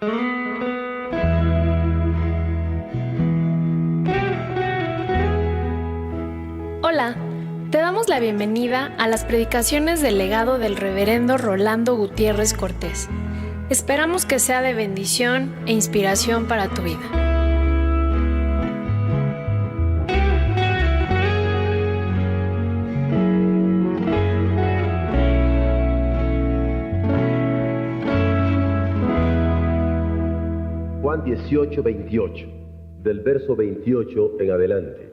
Hola, te damos la bienvenida a las predicaciones del legado del reverendo Rolando Gutiérrez Cortés. Esperamos que sea de bendición e inspiración para tu vida. Juan 18, 28, del verso 28 en adelante.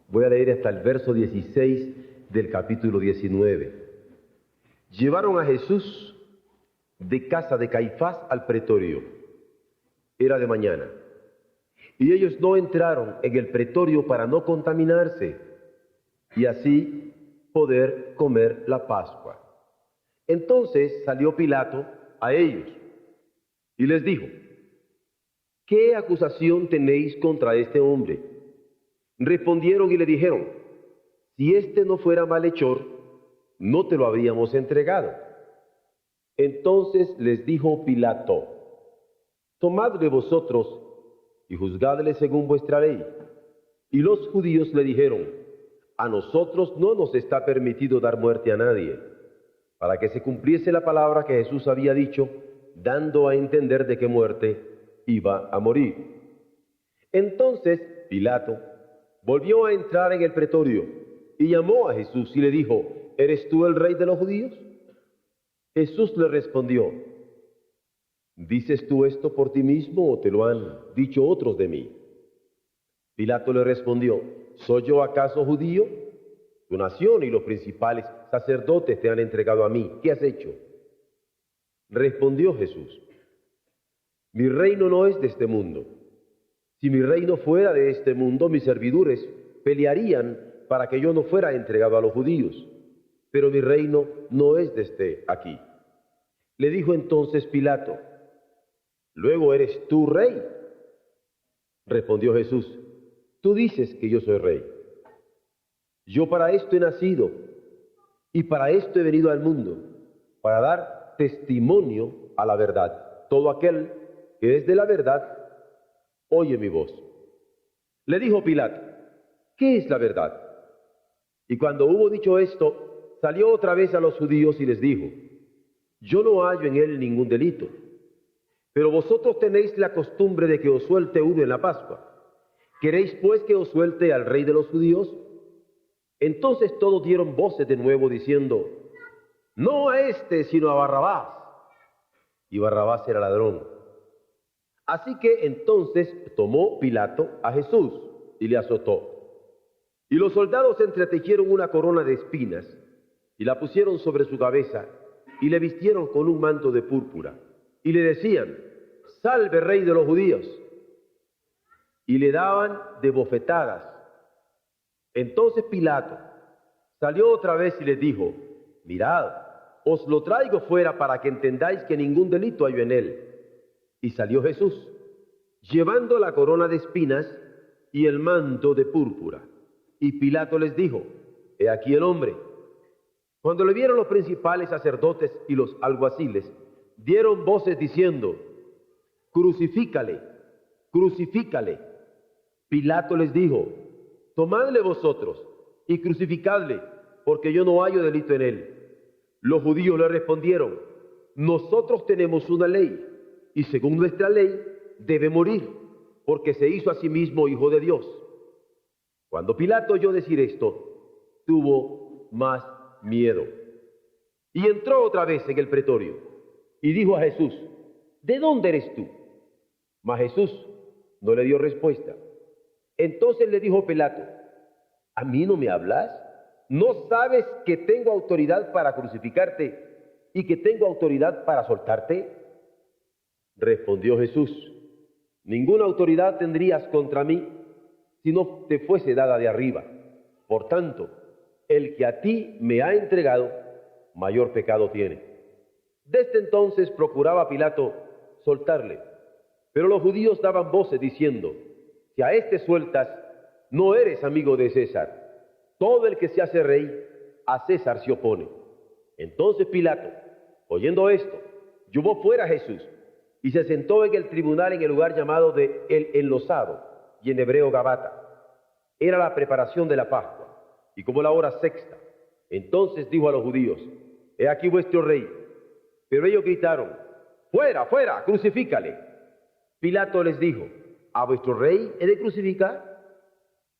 Voy a leer hasta el verso 16 del capítulo 19. Llevaron a Jesús de casa de Caifás al pretorio. Era de mañana. Y ellos no entraron en el pretorio para no contaminarse y así poder comer la Pascua. Entonces salió Pilato a ellos y les dijo: ¿qué acusación tenéis contra este hombre? Respondieron y le dijeron: si éste no fuera malhechor, no te lo habríamos entregado. Entonces les dijo Pilato: tomadle vosotros y juzgadle según vuestra ley. Y los judíos le dijeron: a nosotros no nos está permitido dar muerte a nadie, para que se cumpliese la palabra que Jesús había dicho, dando a entender de qué muerte iba a morir. Entonces Pilato volvió a entrar en el pretorio y llamó a Jesús y le dijo: ¿eres tú el rey de los judíos? Jesús le respondió: ¿dices tú esto por ti mismo o te lo han dicho otros de mí? Pilato le respondió: ¿soy yo acaso judío? Tu nación y los principales sacerdotes te han entregado a mí. ¿Qué has hecho? Respondió Jesús: mi reino no es de este mundo. Si mi reino fuera de este mundo, mis servidores pelearían para que yo no fuera entregado a los judíos. Pero mi reino no es desde aquí. Le dijo entonces Pilato: ¿luego eres tú rey? Respondió Jesús: tú dices que yo soy rey. Yo para esto he nacido y para esto he venido al mundo, para dar testimonio a la verdad. Todo aquel que es de la verdad oye mi voz. Le dijo Pilato: ¿qué es la verdad? Y cuando hubo dicho esto, salió otra vez a los judíos y les dijo: yo no hallo en él ningún delito. Pero vosotros tenéis la costumbre de que os suelte uno en la Pascua. ¿Queréis pues que os suelte al rey de los judíos? Entonces todos dieron voces de nuevo diciendo: no a este, sino a Barrabás. Y Barrabás era ladrón. Así que entonces tomó Pilato a Jesús y le azotó. Y los soldados entretejieron una corona de espinas y la pusieron sobre su cabeza y le vistieron con un manto de púrpura y le decían: salve, rey de los judíos. Y le daban de bofetadas. Entonces Pilato salió otra vez y les dijo: mirad, os lo traigo fuera para que entendáis que ningún delito hay en él. Y salió Jesús, llevando la corona de espinas y el manto de púrpura. Y Pilato les dijo: he aquí el hombre. Cuando le vieron los principales sacerdotes y los alguaciles, dieron voces diciendo: crucifícale, crucifícale. Pilato les dijo: tomadle vosotros y crucificadle, porque yo no hallo delito en él. Los judíos le respondieron: nosotros tenemos una ley, y según nuestra ley debe morir, porque se hizo a sí mismo hijo de Dios. Cuando Pilato oyó decir esto, tuvo más miedo, y entró otra vez en el pretorio, y dijo a Jesús: ¿de dónde eres tú? Mas Jesús no le dio respuesta. Entonces le dijo Pilato: ¿a mí no me hablas? ¿No sabes que tengo autoridad para crucificarte y que tengo autoridad para soltarte? Respondió Jesús: ninguna autoridad tendrías contra mí si no te fuese dada de arriba. Por tanto, el que a ti me ha entregado, mayor pecado tiene. Desde entonces procuraba Pilato soltarle, pero los judíos daban voces diciendo: si a este sueltas, no eres amigo de César. Todo el que se hace rey, a César se opone. Entonces Pilato, oyendo esto, llevó fuera a Jesús y se sentó en el tribunal en el lugar llamado de El Enlosado, y en hebreo Gabata. Era la preparación de la Pascua, y como la hora sexta. Entonces dijo a los judíos: he aquí vuestro rey. Pero ellos gritaron: fuera, fuera, crucifícale. Pilato les dijo: ¿a vuestro rey he de crucificar?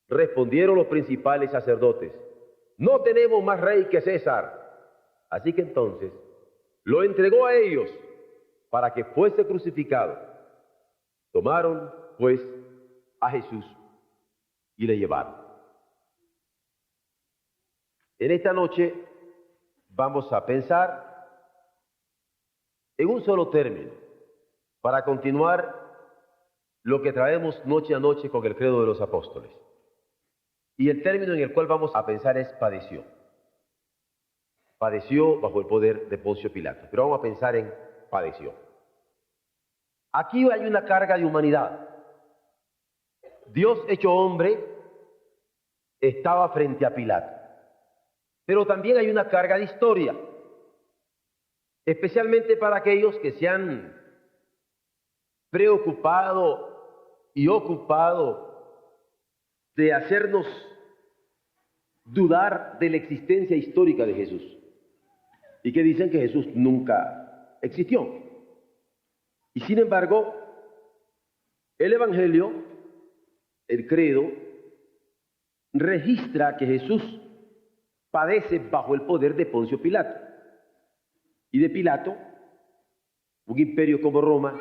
Respondieron los principales sacerdotes: no tenemos más rey que César. Así que entonces lo entregó a ellos para que fuese crucificado. Tomaron, pues, a Jesús y le llevaron. En esta noche vamos a pensar en un solo término para continuar lo que traemos noche a noche con el credo de los apóstoles. Y el término en el cual vamos a pensar es padeció. Padeció bajo el poder de Poncio Pilato, pero vamos a pensar en padeció. Aquí hay una carga de humanidad. Dios hecho hombre estaba frente a Pilato, pero también hay una carga de historia, especialmente para aquellos que se han preocupado y ocupado de hacernos dudar de la existencia histórica de Jesús y que dicen que Jesús nunca existió. Y sin embargo, el Evangelio, el credo, registra que Jesús padece bajo el poder de Poncio Pilato. Y de Pilato, un imperio como Roma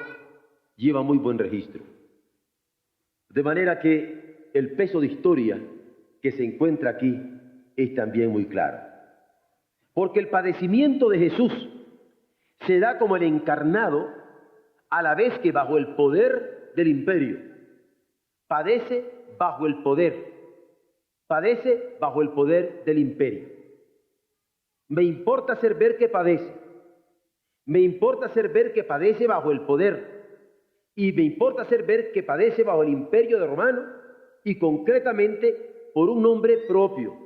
lleva muy buen registro. De manera que el peso de historia que se encuentra aquí es también muy claro. Porque el padecimiento de Jesús se da como el encarnado a la vez que bajo el poder del imperio. Padece bajo el poder. Padece bajo el poder del imperio. Me importa hacer ver que padece. Me importa hacer ver que padece bajo el poder. Y me importa hacer ver que padece bajo el imperio de Romano y concretamente por un nombre propio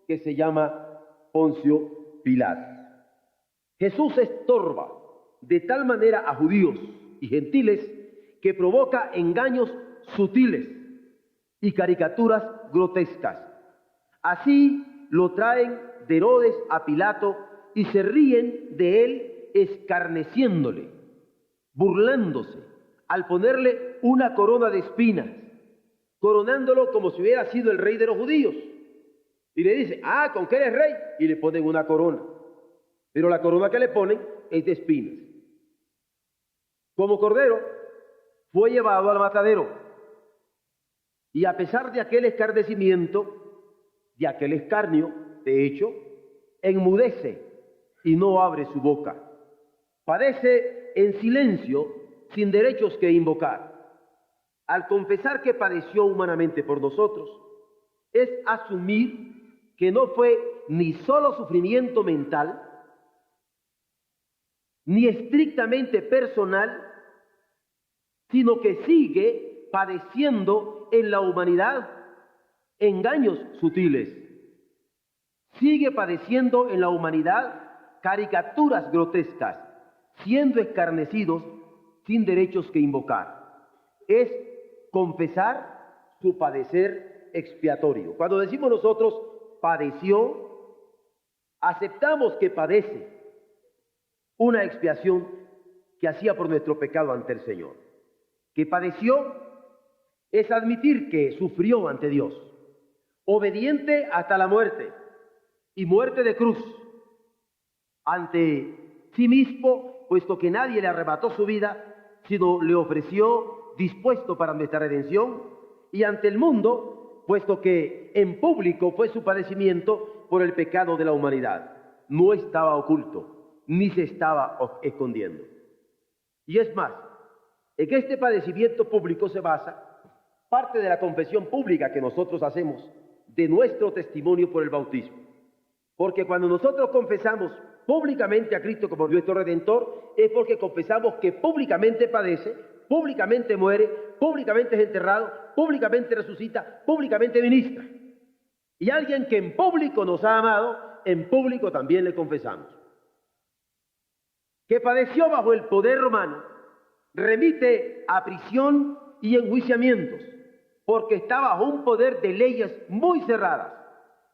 que se llama Poncio Pilato. Jesús estorba de tal manera a judíos y gentiles que provoca engaños sutiles y caricaturas grotescas. Así lo traen de Herodes a Pilato y se ríen de él escarneciéndole, burlándose, al ponerle una corona de espinas, coronándolo como si hubiera sido el rey de los judíos. Y le dice: ¿con qué eres rey? Y le ponen una corona. Pero la corona que le ponen es de espinas. Como cordero, fue llevado al matadero. Y a pesar de aquel escarnecimiento, de aquel escarnio, de hecho, enmudece y no abre su boca. Padece en silencio, sin derechos que invocar. Al confesar que padeció humanamente por nosotros, es asumir que no fue ni solo sufrimiento mental, ni estrictamente personal, sino que sigue padeciendo en la humanidad engaños sutiles. Sigue padeciendo en la humanidad caricaturas grotescas, siendo escarnecidos sin derechos que invocar. Es confesar su padecer expiatorio. Cuando decimos nosotros padeció, aceptamos que padece una expiación que hacía por nuestro pecado ante el Señor. Que padeció es admitir que sufrió ante Dios, obediente hasta la muerte y muerte de cruz, ante sí mismo, puesto que nadie le arrebató su vida, sino le ofreció dispuesto para nuestra redención, y ante el mundo, puesto que en público fue su padecimiento por el pecado de la humanidad. No estaba oculto, ni se estaba escondiendo. Y es más, en que este padecimiento público se basa parte de la confesión pública que nosotros hacemos de nuestro testimonio por el bautismo. Porque cuando nosotros confesamos públicamente a Cristo como nuestro Redentor, es porque confesamos que públicamente padece, públicamente muere, públicamente es enterrado, públicamente resucita, públicamente ministra. Y alguien que en público nos ha amado, en público también le confesamos. Que padeció bajo el poder romano, remite a prisión y enjuiciamientos, porque está bajo un poder de leyes muy cerradas,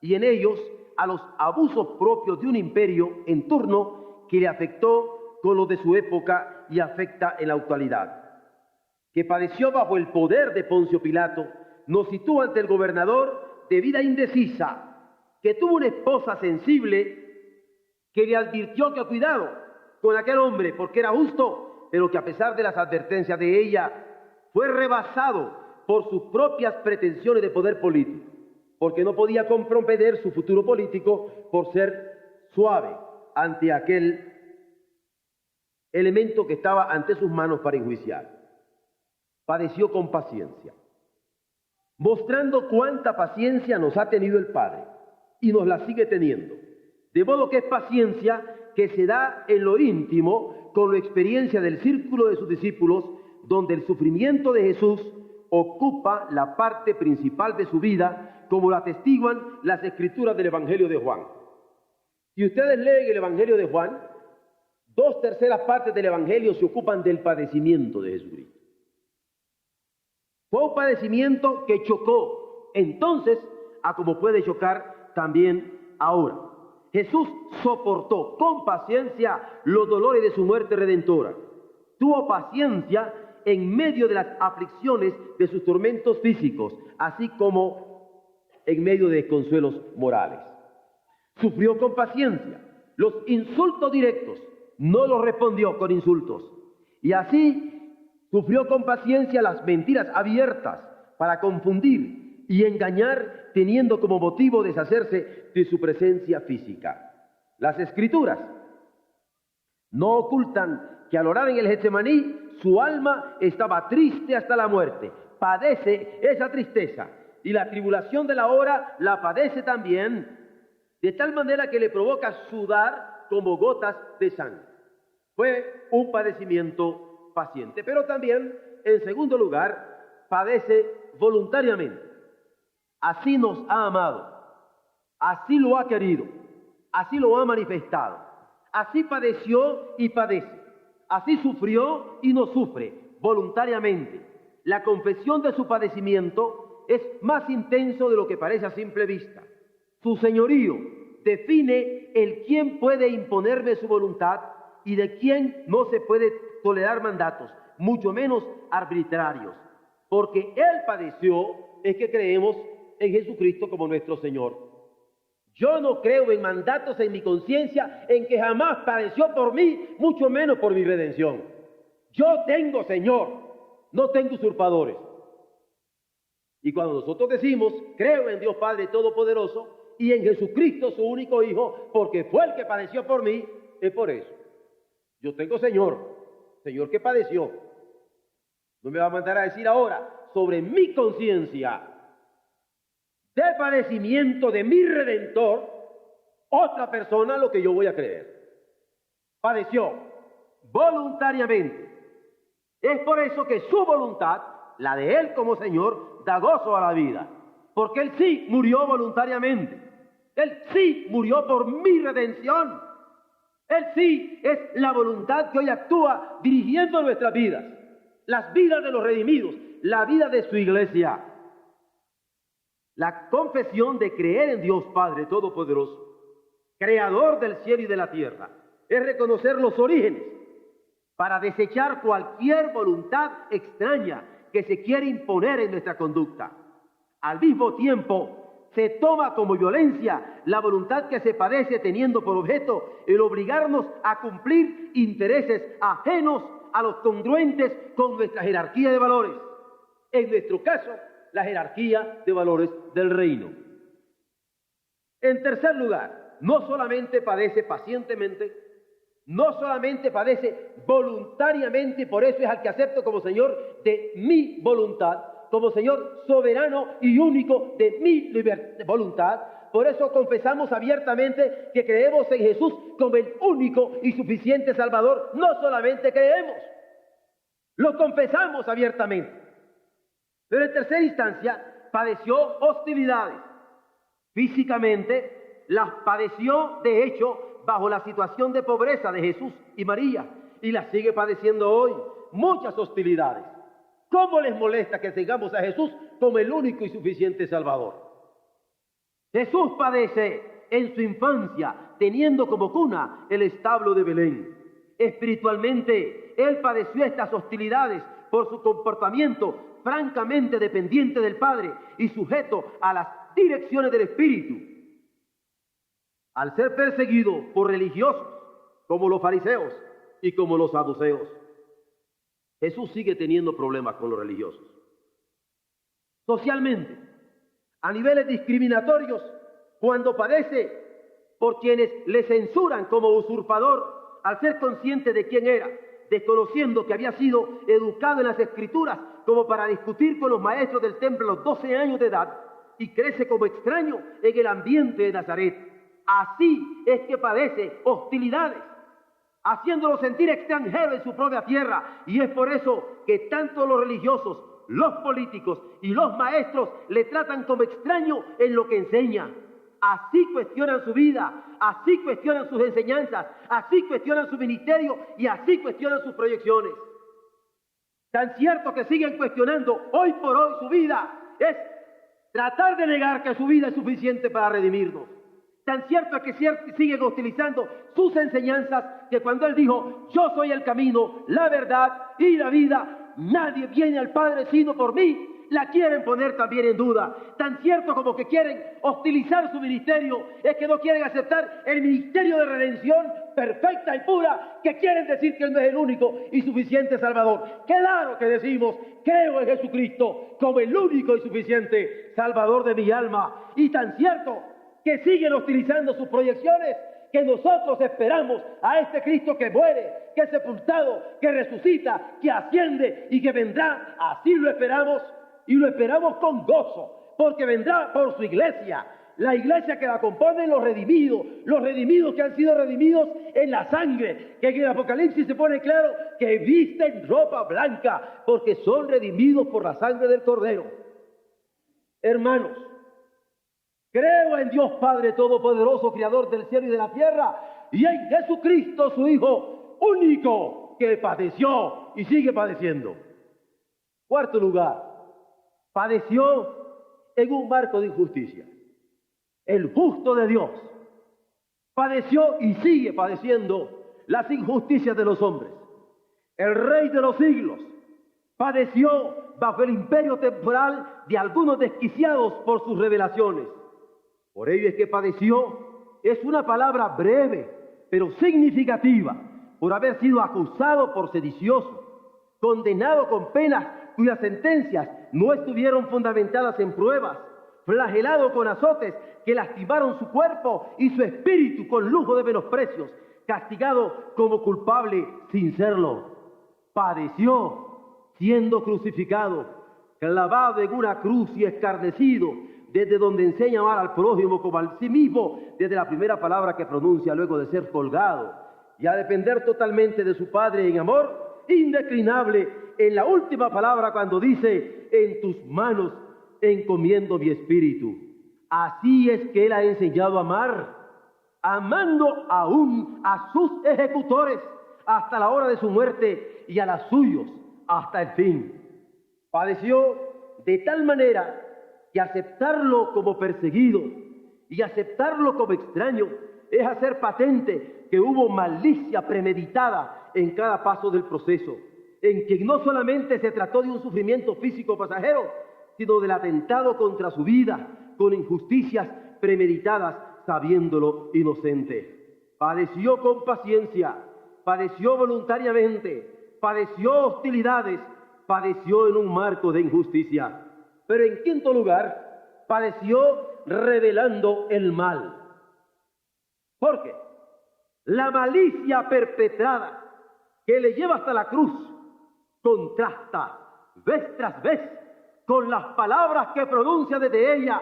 y en ellos a los abusos propios de un imperio en turno que le afectó con los de su época y afecta en la actualidad. Que padeció bajo el poder de Poncio Pilato, nos sitúa ante el gobernador de vida indecisa, que tuvo una esposa sensible que le advirtió que cuidado con aquel hombre porque era justo, pero que a pesar de las advertencias de ella, fue rebasado por sus propias pretensiones de poder político, porque no podía comprometer su futuro político por ser suave ante aquel elemento que estaba ante sus manos para enjuiciar. Padeció con paciencia, mostrando cuánta paciencia nos ha tenido el Padre y nos la sigue teniendo. De modo que es paciencia que se da en lo íntimo con la experiencia del círculo de sus discípulos, donde el sufrimiento de Jesús ocupa la parte principal de su vida, como lo atestiguan las escrituras del Evangelio de Juan. Si ustedes leen el Evangelio de Juan, 2/3 partes del Evangelio se ocupan del padecimiento de Jesucristo. Fue un padecimiento que chocó entonces a como puede chocar también ahora. Jesús soportó con paciencia los dolores de su muerte redentora. Tuvo paciencia en medio de las aflicciones de sus tormentos físicos, así como en medio de consuelos morales. Sufrió con paciencia los insultos directos, no los respondió con insultos. Y así sufrió con paciencia las mentiras abiertas para confundir y engañar, teniendo como motivo deshacerse de su presencia física. Las Escrituras no ocultan que al orar en el Getsemaní, su alma estaba triste hasta la muerte. Padece esa tristeza y la tribulación de la hora la padece también, de tal manera que le provoca sudar como gotas de sangre. Fue un padecimiento paciente, pero también, en segundo lugar, padece voluntariamente. Así nos ha amado, así lo ha querido, así lo ha manifestado, así padeció y padece, así sufrió y no sufre, voluntariamente. La confesión de su padecimiento es más intenso de lo que parece a simple vista. Su señorío define el quién puede imponerme su voluntad y de quién no se puede tolerar mandatos, mucho menos arbitrarios. Porque Él padeció, es que creemos en Jesucristo como nuestro Señor. Yo no creo en mandatos en mi conciencia en que jamás padeció por mí, mucho menos por mi redención. Yo tengo Señor, no tengo usurpadores. Y cuando nosotros decimos, creo en Dios Padre Todopoderoso y en Jesucristo su único Hijo, porque fue el que padeció por mí, es por eso. Yo tengo Señor, Señor que padeció. No me va a mandar a decir ahora sobre mi conciencia de padecimiento de mi Redentor, otra persona lo que yo voy a creer. Padeció voluntariamente. Es por eso que su voluntad, la de Él como Señor, da gozo a la vida. Porque Él sí murió voluntariamente. Él sí murió por mi redención. Él sí es la voluntad que hoy actúa dirigiendo nuestras vidas. Las vidas de los redimidos, la vida de su iglesia. La confesión de creer en Dios Padre Todopoderoso, Creador del cielo y de la tierra, es reconocer los orígenes para desechar cualquier voluntad extraña que se quiere imponer en nuestra conducta. Al mismo tiempo, se toma como violencia la voluntad que se padece teniendo por objeto el obligarnos a cumplir intereses ajenos a los congruentes con nuestra jerarquía de valores. En nuestro caso, la jerarquía de valores del reino. En tercer lugar, no solamente padece pacientemente, no solamente padece voluntariamente, y por eso es al que acepto como Señor de mi voluntad, como Señor soberano y único de mi voluntad. Por eso confesamos abiertamente que creemos en Jesús como el único y suficiente Salvador. No solamente creemos, lo confesamos abiertamente. Pero en tercera instancia, padeció hostilidades. Físicamente, las padeció, de hecho, bajo la situación de pobreza de Jesús y María, y las sigue padeciendo hoy. muchas hostilidades. ¿Cómo les molesta que tengamos a Jesús como el único y suficiente Salvador? Jesús padece en su infancia, teniendo como cuna el establo de Belén. Espiritualmente, Él padeció estas hostilidades por su comportamiento francamente dependiente del Padre y sujeto a las direcciones del Espíritu. Al ser perseguido por religiosos, como los fariseos y como los saduceos, Jesús sigue teniendo problemas con los religiosos. Socialmente, a niveles discriminatorios, cuando padece por quienes le censuran como usurpador, al ser consciente de quién era, desconociendo que había sido educado en las Escrituras como para discutir con los maestros del templo a los 12 años de edad, y crece como extraño en el ambiente de Nazaret. Así es que padece hostilidades, haciéndolo sentir extranjero en su propia tierra, y es por eso que tanto los religiosos, los políticos y los maestros le tratan como extraño en lo que enseña. Así cuestionan su vida, así cuestionan sus enseñanzas, así cuestionan su ministerio y así cuestionan sus proyecciones. Tan cierto que siguen cuestionando hoy por hoy su vida, es tratar de negar que su vida es suficiente para redimirnos. Tan cierto es que siguen utilizando sus enseñanzas, que cuando Él dijo, yo soy el camino, la verdad y la vida, nadie viene al Padre sino por mí, la quieren poner también en duda. Tan cierto como que quieren hostilizar su ministerio, es que no quieren aceptar el ministerio de redención perfecta y pura, que quieren decir que Él no es el único y suficiente Salvador. Claro que decimos, creo en Jesucristo como el único y suficiente Salvador de mi alma. Y tan cierto que siguen hostilizando sus proyecciones, que nosotros esperamos a este Cristo que muere, que es sepultado, que resucita, que asciende y que vendrá. Así lo esperamos, y lo esperamos con gozo, porque vendrá por su iglesia, la iglesia que la componen los redimidos que han sido redimidos en la sangre, que en el Apocalipsis se pone claro que visten ropa blanca, porque son redimidos por la sangre del Cordero. Hermanos, creo en Dios Padre Todopoderoso, Creador del cielo y de la tierra, y en Jesucristo, su Hijo único, que padeció y sigue padeciendo. Cuarto lugar, padeció en un marco de injusticia. El justo de Dios padeció y sigue padeciendo las injusticias de los hombres. El Rey de los siglos padeció bajo el imperio temporal de algunos desquiciados por sus revelaciones. Por ello es que padeció, es una palabra breve, pero significativa, por haber sido acusado por sedicioso, condenado con penas cuyas sentencias no estuvieron fundamentadas en pruebas, flagelado con azotes que lastimaron su cuerpo y su espíritu con lujo de menosprecios, castigado como culpable sin serlo. Padeció siendo crucificado, clavado en una cruz y escarnecido, desde donde enseña a amar al prójimo como a sí mismo, desde la primera palabra que pronuncia luego de ser colgado, y a depender totalmente de su Padre en amor indeclinable, en la última palabra cuando dice, en tus manos encomiendo mi espíritu. Así es que Él ha enseñado a amar, amando aún a sus ejecutores hasta la hora de su muerte y a los suyos hasta el fin. Padeció de tal manera que aceptarlo como perseguido y aceptarlo como extraño es hacer patente que hubo malicia premeditada en cada paso del proceso, en que no solamente se trató de un sufrimiento físico pasajero, sino del atentado contra su vida con injusticias premeditadas, sabiéndolo inocente. Padeció con paciencia, padeció voluntariamente, padeció hostilidades, padeció en un marco de injusticia. Pero en quinto lugar, padeció revelando el mal. ¿Por qué? La malicia perpetrada que le lleva hasta la cruz contrasta vez tras vez con las palabras que pronuncia desde ella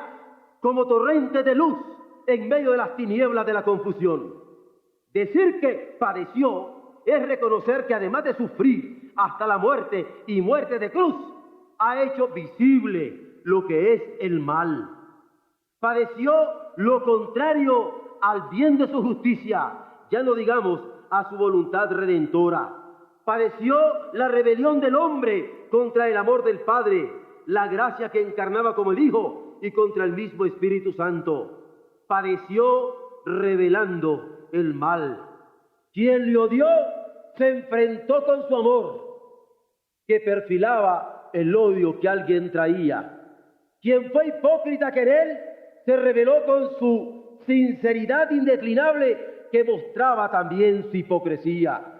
como torrente de luz en medio de las tinieblas de la confusión. Decir que padeció es reconocer que además de sufrir hasta la muerte y muerte de cruz, ha hecho visible lo que es el mal. Padeció lo contrario al bien de su justicia, ya no digamos a su voluntad redentora. padeció la rebelión del hombre contra el amor del Padre, la gracia que encarnaba como el Hijo y contra el mismo Espíritu Santo. Padeció revelando el mal. Quien le odió se enfrentó con su amor, que perfilaba el odio que alguien traía. Quien fue hipócrita con él se reveló con su sinceridad indeclinable, que mostraba también su hipocresía.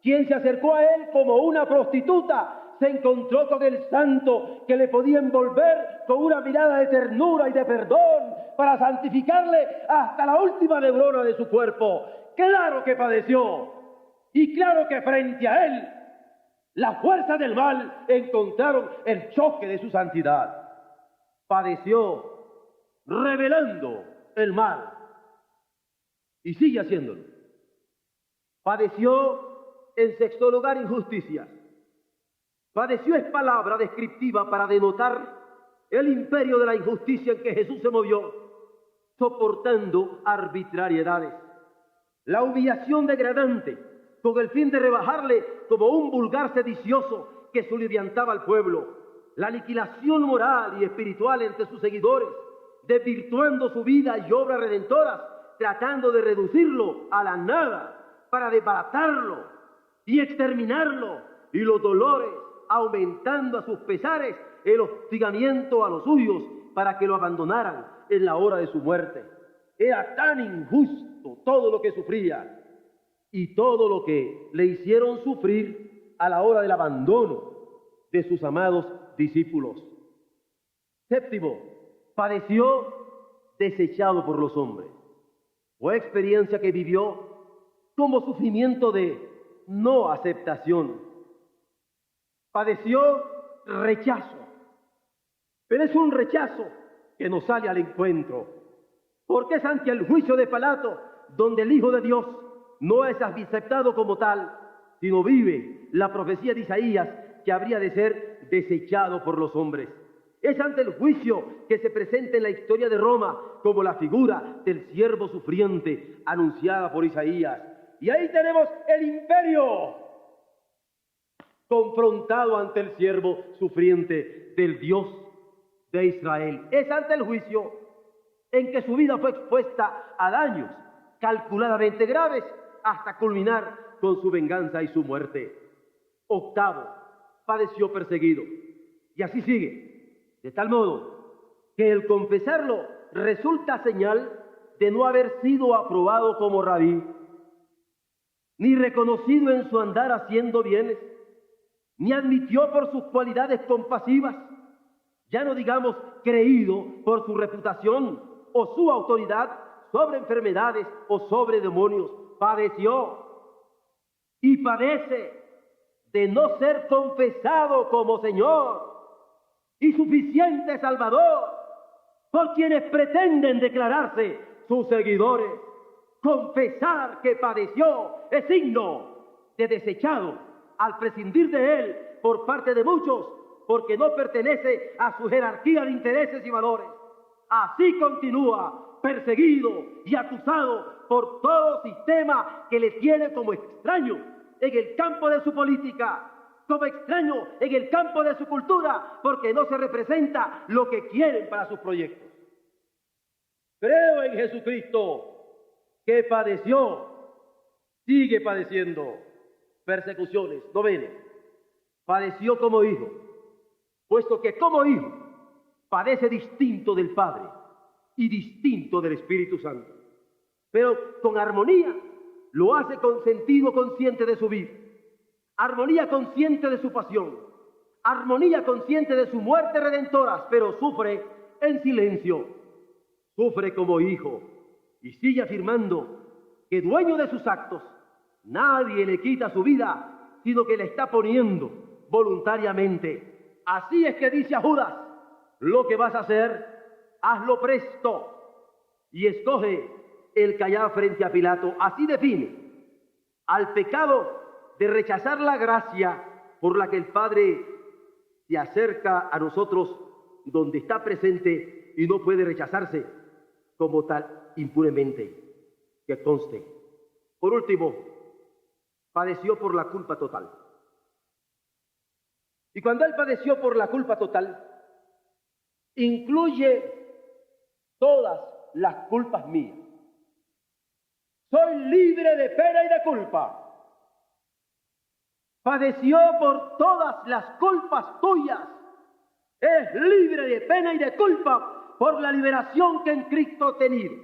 Quien se acercó a él como una prostituta se encontró con el santo, que le podía envolver con una mirada de ternura y de perdón para santificarle hasta la última neurona de su cuerpo. Claro que padeció, y claro que frente a él la fuerza del mal encontraron el choque de su santidad. Padeció revelando el mal y sigue haciéndolo. Padeció, en sexto lugar, injusticia. Padeció es palabra descriptiva para denotar el imperio de la injusticia en que Jesús se movió, soportando arbitrariedades. La humillación degradante, con el fin de rebajarle como un vulgar sedicioso que soliviantaba al pueblo. La aniquilación moral y espiritual entre sus seguidores, desvirtuando su vida y obras redentoras, tratando de reducirlo a la nada para desbaratarlo y exterminarlo, y los dolores aumentando a sus pesares el hostigamiento a los suyos para que lo abandonaran en la hora de su muerte. Era tan injusto todo lo que sufría y todo lo que le hicieron sufrir a la hora del abandono de sus amados discípulos. Séptimo, padeció desechado por los hombres. Fue experiencia que vivió como sufrimiento de no aceptación. Padeció rechazo, pero es un rechazo que nos sale al encuentro, porque es ante el juicio de Pilato donde el Hijo de Dios no es aceptado como tal, sino vive la profecía de Isaías que habría de ser desechado por los hombres. Es ante el juicio que se presenta en la historia de Roma como la figura del siervo sufriente anunciada por Isaías. Y ahí tenemos el imperio confrontado ante el siervo sufriente del Dios de Israel. Es ante el juicio en que su vida fue expuesta a daños calculadamente graves hasta culminar con su venganza y su muerte. Octavo, padeció perseguido. Y así sigue, de tal modo que el confesarlo resulta señal de no haber sido aprobado como rabí, ni reconocido en su andar haciendo bienes, ni admitió por sus cualidades compasivas, ya no digamos creído por su reputación o su autoridad sobre enfermedades o sobre demonios. Padeció y padece de no ser confesado como Señor y suficiente Salvador por quienes pretenden declararse sus seguidores. Confesar que padeció es signo de desechado al prescindir de él por parte de muchos, porque no pertenece a su jerarquía de intereses y valores. Así continúa perseguido y acusado por todo sistema que le tiene como extraño en el campo de su política, como extraño en el campo de su cultura, porque no se representa lo que quieren para sus proyectos. Creo en Jesucristo, que padeció, sigue padeciendo persecuciones. Noveno, padeció como hijo, puesto que como hijo padece distinto del Padre y distinto del Espíritu Santo, pero con armonía lo hace con sentido consciente de su vida, armonía consciente de su pasión, armonía consciente de su muerte redentora, pero sufre en silencio, sufre como hijo y sigue afirmando que dueño de sus actos, nadie le quita su vida, sino que la está poniendo voluntariamente. Así es que dice a Judas: lo que vas a hacer, hazlo presto, y escoge el callar frente a Pilato. Así define al pecado de rechazar la gracia por la que el Padre se acerca a nosotros, donde está presente y no puede rechazarse como tal impunemente, que conste. Por último, padeció por la culpa total. Y cuando Él padeció por la culpa total, incluye todas las culpas mías. Soy libre de pena y de culpa. Padeció por todas las culpas tuyas. Es libre de pena y de culpa por la liberación que en Cristo ha tenido.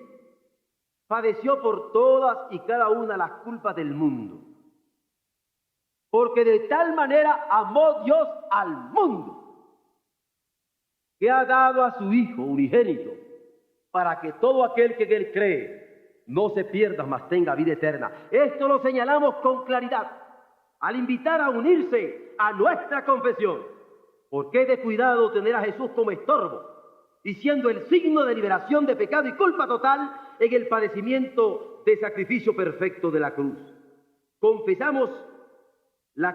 Padeció por todas y cada una de las culpas del mundo. Porque de tal manera amó Dios al mundo, que ha dado a su Hijo unigénito, para que todo aquel que en Él cree no se pierda, mas tenga vida eterna. Esto lo señalamos con claridad al invitar a unirse a nuestra confesión, porque es de cuidado tener a Jesús como estorbo, y siendo el signo de liberación de pecado y culpa total en el padecimiento de sacrificio perfecto de la cruz. Confesamos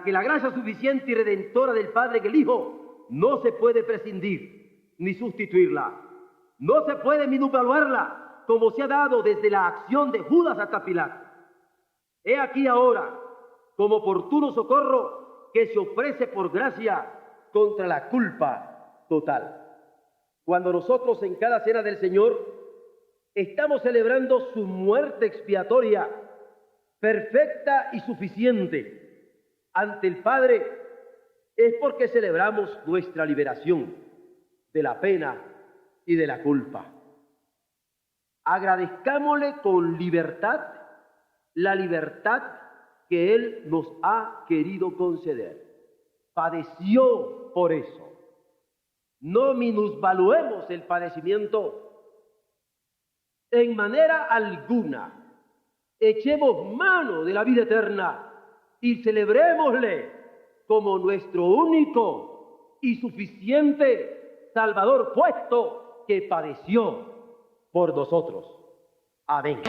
que la gracia suficiente y redentora del Padre en el Hijo no se puede prescindir ni sustituirla, no se puede minusvaluarla, como se ha dado desde la acción de Judas hasta Pilato. He aquí ahora, como oportuno socorro que se ofrece por gracia contra la culpa total. Cuando nosotros en cada cena del Señor estamos celebrando su muerte expiatoria, perfecta y suficiente ante el Padre, es porque celebramos nuestra liberación de la pena y de la culpa. Agradezcámosle con libertad la libertad que Él nos ha querido conceder. Padeció por eso. No minusvaluemos el padecimiento en manera alguna. Echemos mano de la vida eterna y celebrémosle como nuestro único y suficiente Salvador, puesto que padeció por nosotros. Amén.